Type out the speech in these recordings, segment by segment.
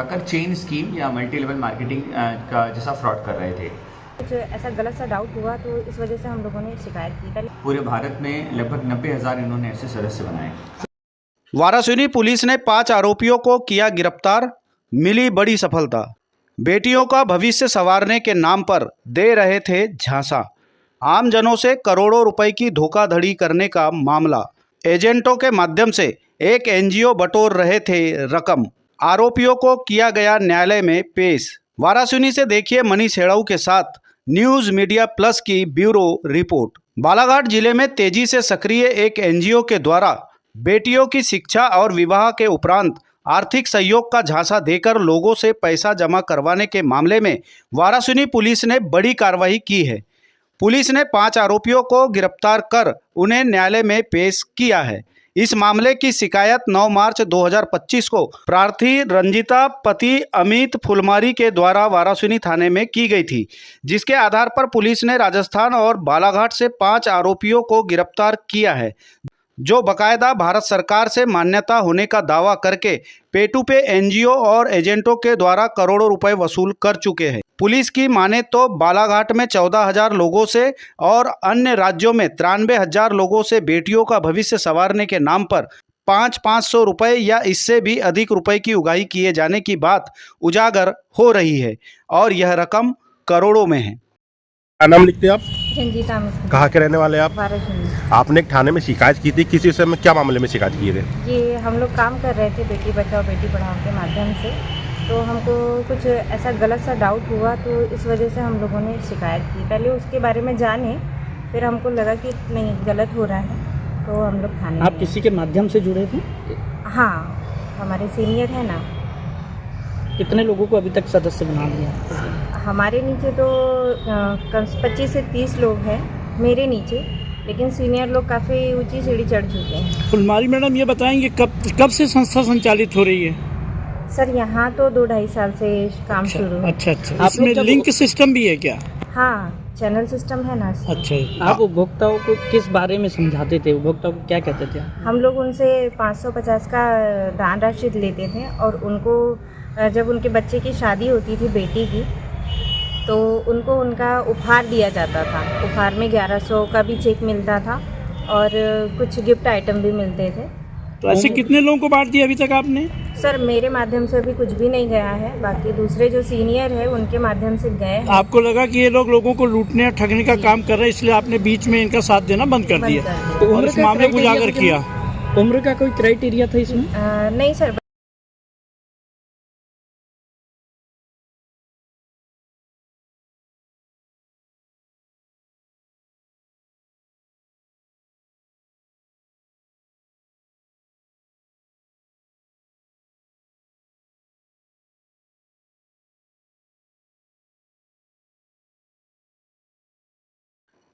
कर chain scheme या multi level marketing का जैसा फ्रॉड कर रहे थे। कुछ ऐसा गलत सा डाउट हुआ तो इस वजह से हम लोगों ने शिकायत की। पहले पूरे भारत में लगभग 90,000 इन्होंने ऐसे सदस्य बनाए। वारासिनी पुलिस ने 5 आरोपियों को किया गिरफ्तार, मिली बड़ी सफलता। बेटियों का भविष्य संवारने के नाम पर दे रहे थे झांसा, आमजनों से करोड़ों रुपए की धोखाधड़ी करने का मामला। एजेंटों के माध्यम से एक एनजीओ बटोर रहे थे रकम। आरोपियों को किया गया न्यायालय में पेश। वारासिनी से देखिए मनीष हेड़ऊ के साथ न्यूज़ मीडिया प्लस की ब्यूरो रिपोर्ट। बालाघाट जिले में तेजी से सक्रिय एक एनजीओ के द्वारा बेटियों की शिक्षा और विवाह के उपरांत आर्थिक सहयोग का झांसा देकर लोगों से पैसा जमा करवाने के मामले में वारासिनी पुलिस ने बड़ी कार्रवाई की है। पुलिस ने 5 आरोपियों को गिरफ्तार कर उन्हें न्यायालय में पेश किया है। इस मामले की शिकायत 9 मार्च 2025 को प्रार्थी रंजिता पति अमित फुलमारी के द्वारा वारासिनी थाने में की गई थी, जिसके आधार पर पुलिस ने राजस्थान और बालाघाट से 5 आरोपियों को गिरफ्तार किया है, जो बाकायदा भारत सरकार से मान्यता होने का दावा करके पे टू पे एनजीओ और एजेंटों के द्वारा करोड़ों रुपए वसूल कर चुके हैं। पुलिस की माने तो बालाघाट में 14,000 लोगों से और अन्य राज्यों में 93,000 लोगों से बेटियों का भविष्य संवारने के नाम पर 500 रुपए या इससे भी अधिक रुपए की उगाही किए जाने की बात उजागर हो रही है और यह रकम करोड़ों में है। क्या नाम लिखते हैं आप? रंजीता मिश्रा। कहाँ के रहने वाले हैं आप? वारासिनी। आपने एक थाने में शिकायत की थी, किसी विषय में क्या मामले में शिकायत किए थे? ये हम लोग काम कर रहे थे बेटी बचाओ बेटी पढ़ाओ के माध्यम से, तो हमको कुछ ऐसा गलत सा डाउट हुआ तो इस वजह से हम लोगों ने शिकायत की। पहले उसके बारे में जाने, फिर हमको लगा कि नहीं गलत हो रहा है, तो हम लोग थाने। आप किसी के माध्यम से जुड़े थे? हाँ, हमारे सीनियर है ना। कितने लोगों को अभी तक सदस्य बना दिया? हमारे नीचे तो 25 से 30 लोग हैं मेरे नीचे, लेकिन सीनियर लोग काफ़ी ऊंची सीढ़ी चढ़ चुके हैं। फुलमारी मैडम ये बताएंगे कब से संस्था संचालित हो रही है? सर यहाँ तो 2-2.5 साल से काम शुरू है। अच्छा। इसमें लिंक सिस्टम भी है क्या? हाँ, चैनल सिस्टम है ना। अच्छा। आप उपभोक्ताओं को किस बारे में समझाते थे? उपभोक्ताओं को क्या कहते थे? हम लोग उनसे 550 का दान राशि लेते थे और उनको जब उनके बच्चे की शादी होती थी बेटी की, तो उनको उनका उपहार दिया जाता था। उपहार में 1100 का भी चेक मिलता था और कुछ गिफ्ट आइटम भी मिलते थे। तो ऐसे कितने लोगों को बांट दिया अभी तक आपने? सर मेरे माध्यम से अभी कुछ भी नहीं गया है, बाकी दूसरे जो सीनियर है उनके माध्यम से गए हैं। आपको लगा कि ये लोगों को लूटने और ठगने का काम कर रहे हैं, इसलिए आपने बीच में इनका साथ देना बंद कर दिया और इस मामले को उजागर किया। उम्र का कोई क्राइटेरिया था इसमें? नहीं सर।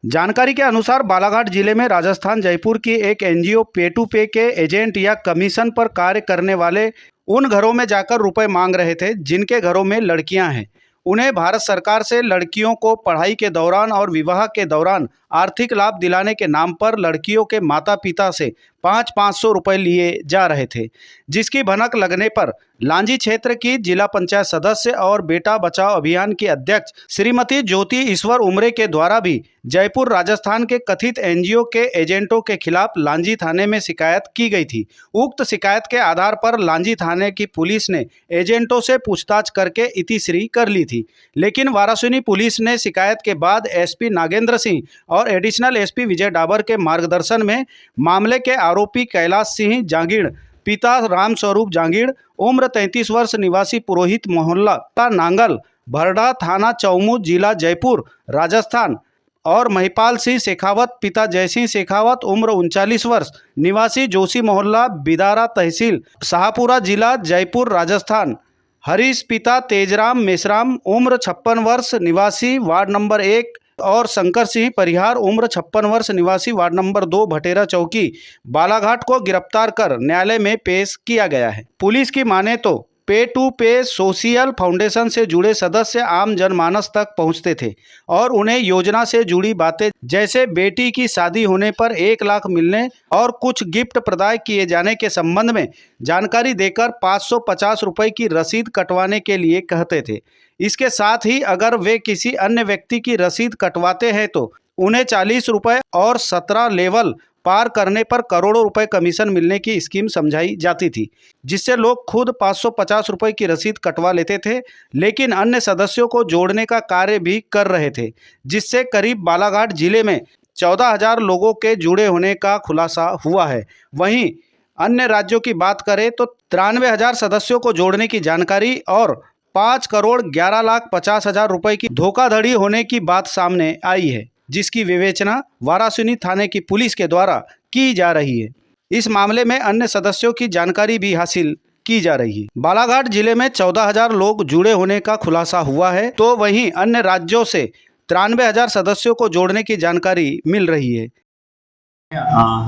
जानकारी के अनुसार बालाघाट जिले में राजस्थान जयपुर की एक एनजीओ पे टू पे के एजेंट या कमीशन पर कार्य करने वाले उन घरों में जाकर रुपए मांग रहे थे जिनके घरों में लड़कियां हैं। उन्हें भारत सरकार से लड़कियों को पढ़ाई के दौरान और विवाह के दौरान आर्थिक लाभ दिलाने के नाम पर लड़कियों के माता पिता से 500 रुपए लिए जा रहे थे, जिसकी भनक लगने पर लांजी क्षेत्र की जिला पंचायत सदस्य और बेटा बचाओ अभियान की अध्यक्ष श्रीमती ज्योति ईश्वर उमरे के द्वारा भी जयपुर राजस्थान के कथित एनजीओ के एजेंटों के खिलाफ लांजी थाने में शिकायत की गई थी। उक्त शिकायत के आधार पर लांजी थाने की पुलिस ने एजेंटों से पूछताछ करके इतिश्री कर ली थी, लेकिन वारासिनी पुलिस ने शिकायत के बाद एसपी नागेंद्र सिंह और एडिशनल एसपी विजय डाबर के मार्गदर्शन में मामले के आरोपी कैलाश सिंह जांगीड़ पिता राम स्वरूप जांगीड़ उम्र 33 वर्ष निवासी पुरोहित मोहल्ला का नांगल भरडा थाना चौमू जिला जयपुर राजस्थान और महिपाल सिंह शेखावत पिता जयसिंह शेखावत उम्र 39 वर्ष निवासी जोशी मोहल्ला बिदारा तहसील शाहपुरा जिला जयपुर राजस्थान, हरीश पिता तेजराम मेश्राम उम्र 56 वर्ष निवासी वार्ड नंबर 1 और शंकर सिंह परिहार उम्र 56 वर्ष निवासी वार्ड नंबर 2 भटेरा चौकी बालाघाट को गिरफ्तार कर न्यायालय में पेश किया गया है। पुलिस की माने तो पे टू पे सोशल फाउंडेशन से जुड़े सदस्य आम जनमानस तक पहुंचते थे और उन्हें योजना से जुड़ी बातें जैसे बेटी की शादी होने पर 1 लाख मिलने और कुछ गिफ्ट प्रदान किए जाने के संबंध में जानकारी देकर 550 रुपये की रसीद कटवाने के लिए कहते थे। इसके साथ ही अगर वे किसी अन्य व्यक्ति की रसीद कटवाते हैं तो उन्हें 40 रुपये और 17 लेवल पार करने पर करोड़ों रुपए कमीशन मिलने की स्कीम समझाई जाती थी, जिससे लोग खुद 550 रुपये की रसीद कटवा लेते थे, लेकिन अन्य सदस्यों को जोड़ने का कार्य भी कर रहे थे, जिससे करीब बालाघाट जिले में 14,000 लोगों के जुड़े होने का खुलासा हुआ है। वहीं अन्य राज्यों की बात करें तो 93,000 सदस्यों को जोड़ने की जानकारी और 5,11,50,000 रुपये की धोखाधड़ी होने की बात सामने आई है, जिसकी विवेचना वारासिनी थाने की पुलिस के द्वारा की जा रही है। इस मामले में अन्य सदस्यों की जानकारी भी हासिल की जा रही है। बालाघाट जिले में 14,000 लोग जुड़े होने का खुलासा हुआ है, तो वहीं अन्य राज्यों से 93,000 सदस्यों को जोड़ने की जानकारी मिल रही है।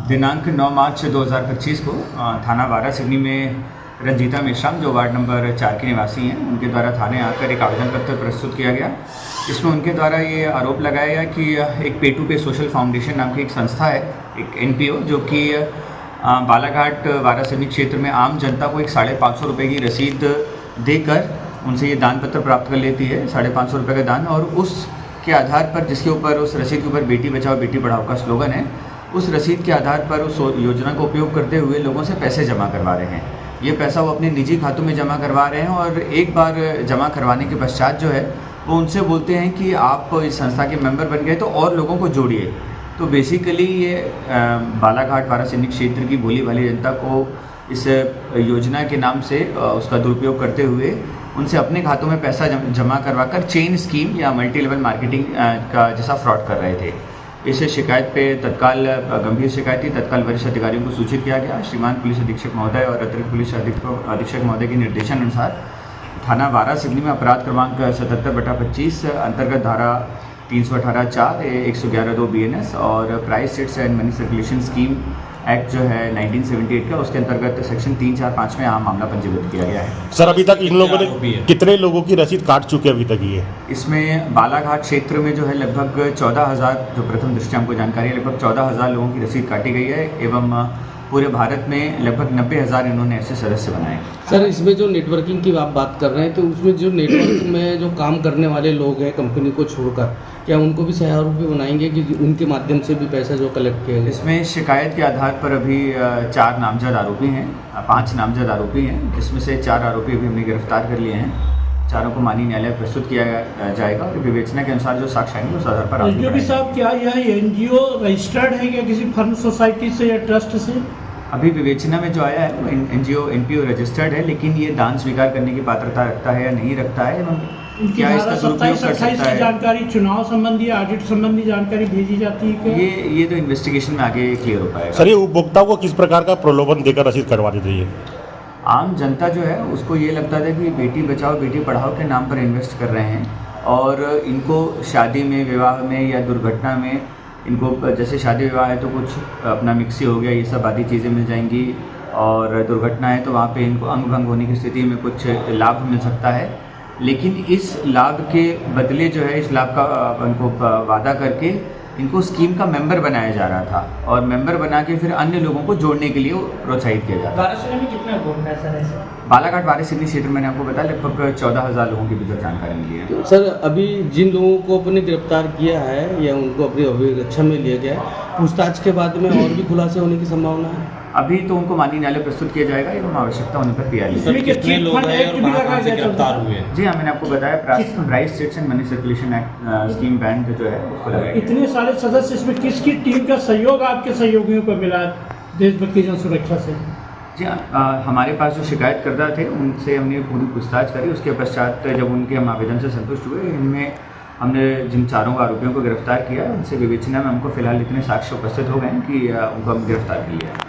दिनांक 9 मार्च 2025 को थाना वारासिवनी में रंजीता मेश्राम, जो वार्ड नंबर 4 के निवासी हैं, उनके द्वारा थाने आकर एक आवेदन पत्र प्रस्तुत किया गया। इसमें उनके द्वारा ये आरोप लगाया गया कि एक पे टू पे सोशल फाउंडेशन नाम की एक संस्था है, एक NPO, जो कि बालाघाट वारासिवनी क्षेत्र में आम जनता को एक 550 रुपये की रसीद देकर उनसे ये दान पत्र प्राप्त कर लेती है, 550 रुपये का दान, और उसके आधार पर, जिसके ऊपर, उस रसीद के ऊपर बेटी बचाओ बेटी पढ़ाओ का स्लोगन है, उस रसीद के आधार पर उस योजना का उपयोग करते हुए लोगों से पैसे जमा करवा रहे हैं। ये पैसा वो अपने निजी खातों में जमा करवा रहे हैं और एक बार जमा करवाने के पश्चात जो है वो उनसे बोलते हैं कि आप इस संस्था के मेंबर बन गए तो और लोगों को जोड़िए। तो बेसिकली ये बालाघाट वारासिवनी क्षेत्र की भोली भाली जनता को इस योजना के नाम से उसका दुरुपयोग करते हुए उनसे अपने खातों में पैसा जमा करवाकर चेन स्कीम या मल्टी लेवल मार्केटिंग का जैसा फ्रॉड कर रहे थे। इस शिकायत पे तत्काल गंभीर शिकायत थी, तत्काल वरिष्ठ अधिकारियों को सूचित किया गया। श्रीमान पुलिस अधीक्षक महोदय और अतिरिक्त पुलिस अधीक्षक महोदय के निर्देशन अनुसार थाना वारासिवनी में अपराध क्रमांक 77/25 अंतर्गत धारा 318(4), 111(2) BNS और price sets and money circulation scheme act जो है 1978 का, उसके अंतर्गत सेक्शन 345 में मामला पंजीबद्ध किया गया है। सर, अभी तक इन लोगों ने कितने लोगों की रसीद काट चुके अभी तक ये? इसमें बालाघाट क्षेत्र में जो है लगभग 14,000, जो प्रथम दृष्टया हमको जानकारी है, लगभग 14,000 लोगों की रसीद काटी गई है एवं पूरे भारत में लगभग 90,000 इन्होंने ऐसे सदस्य बनाए। सर, इसमें जो नेटवर्किंग की आप बात कर रहे हैं, तो उसमें जो नेटवर्क में जो काम करने वाले लोग हैं कंपनी को छोड़कर, क्या उनको भी सहयोगी बनाएंगे कि उनके माध्यम से भी पैसा जो कलेक्ट किया गया? इसमें शिकायत के आधार पर अभी 4 नामजद आरोपी हैं, 5 नामजद आरोपी हैं, जिसमें से 4 आरोपी अभी हमने गिरफ्तार कर लिए हैं। चारों को माननीय न्यायालय प्रस्तुत किया जाएगा और विवेचना के अनुसार जो साक्ष्य आएंगे उस आधार पर। एसडीओपी साहब, क्या यह NGO रजिस्टर्ड है क्या किसी फर्म सोसाइटी से या ट्रस्ट से? अभी विवेचना में जो आया है वो NGO NPO रजिस्टर्ड है, लेकिन ये दान स्वीकार करने की पात्रता रखता है या नहीं रखता है एवं क्या इसका दुरुपयोग कर सकता है। जानकारी चुनाव संबंधी, ऑडिट संबंधी जानकारी भेजी जाती है क्या? ये तो इन्वेस्टिगेशन में आगे क्लियर हो पाएगा। सर, ये उपभोक्ताओं को किस प्रकार का प्रलोभन देकर रसीद करवा देते हैं? आम जनता जो है उसको ये लगता था कि बेटी बचाओ बेटी पढ़ाओ के नाम पर इन्वेस्ट कर रहे हैं और इनको शादी में, विवाह में या दुर्घटना में, इनको जैसे शादी विवाह है तो कुछ अपना मिक्सी हो गया, ये सब आदि चीज़ें मिल जाएंगी, और दुर्घटना है तो वहाँ पे इनको अंग भंग होने की स्थिति में कुछ लाभ मिल सकता है। लेकिन इस लाभ के बदले जो है, इस लाभ का उनको वादा करके इनको स्कीम का मेंबर बनाया जा रहा था और मेंबर बना के फिर अन्य लोगों को जोड़ने के लिए प्रोत्साहित किया जा रहा था। वारासिवनी में कितना वोट है सर? बालाघाट वारासिवनी क्षेत्र मैंने आपको बताया लगभग 14,000 लोगों की भी जो जानकारी मिली है। तो सर, अभी जिन लोगों को अपने गिरफ्तार किया है या उनको अपनी अभिरक्षा में लिया गया है, पूछताछ के बाद में और भी खुलासे होने की संभावना है? अभी तो उनको माननीय न्यायालय प्रस्तुत किया जाएगा एवं आवश्यकता होने पर PI। कितने लोग हैं और कहां से गिरफ्तार हुए? जी हाँ, मैंने आपको बताया price sets and money circulation act scheme band जो है उसको लगाया। इतने सारे सदस्य, इसमें किसकी टीम का सहयोग आपके सहयोगियों को मिला देशभक्ति जन सुरक्षा से? जी हाँ, हमारे पास जो शिकायतकर्ता थे उनसे हमने पूरी पूछताछ करी। उसके पश्चात जब उनके हम आवेदन से संतुष्ट हुए, इनमें हमने जिन 4 आरोपियों को गिरफ्तार किया, उनसे विवेचना में हमको फिलहाल इतने साक्ष्य उपस्थित हो गए हैं कि उनको हम गिरफ्तार कर लिया है।